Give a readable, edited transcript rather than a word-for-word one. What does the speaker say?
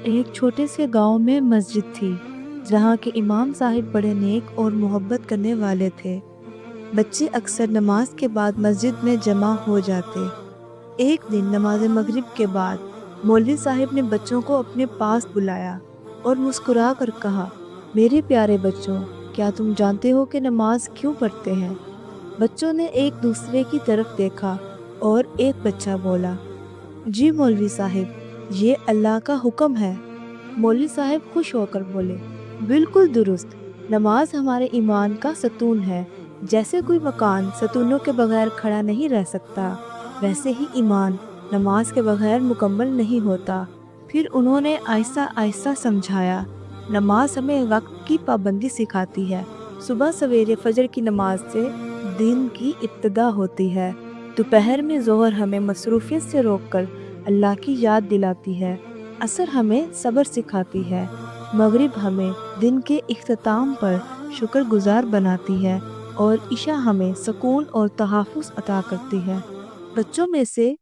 ایک چھوٹے سے گاؤں میں مسجد تھی جہاں کے امام صاحب بڑے نیک اور محبت کرنے والے تھے۔ بچے اکثر نماز کے بعد مسجد میں جمع ہو جاتے۔ ایک دن نماز مغرب کے بعد مولوی صاحب نے بچوں کو اپنے پاس بلایا اور مسکرا کر کہا، میرے پیارے بچوں، کیا تم جانتے ہو کہ نماز کیوں پڑھتے ہیں؟ بچوں نے ایک دوسرے کی طرف دیکھا اور ایک بچہ بولا، جی مولوی صاحب، یہ اللہ کا حکم ہے۔ مولوی صاحب خوش ہو کر بولے، بالکل درست، نماز ہمارے ایمان کا ستون ہے۔ جیسے کوئی مکان ستونوں کے بغیر کھڑا نہیں رہ سکتا، ویسے ہی ایمان نماز کے بغیر مکمل نہیں ہوتا۔ پھر انہوں نے آہستہ آہستہ سمجھایا، نماز ہمیں وقت کی پابندی سکھاتی ہے۔ صبح سویرے فجر کی نماز سے دن کی ابتدا ہوتی ہے۔ دوپہر میں ظہر ہمیں مصروفیت سے روک کر اللہ کی یاد دلاتی ہے۔ عصر ہمیں صبر سکھاتی ہے۔ مغرب ہمیں دن کے اختتام پر شکر گزار بناتی ہے اور عشاء ہمیں سکون اور تحفظ عطا کرتی ہے۔ بچوں میں سے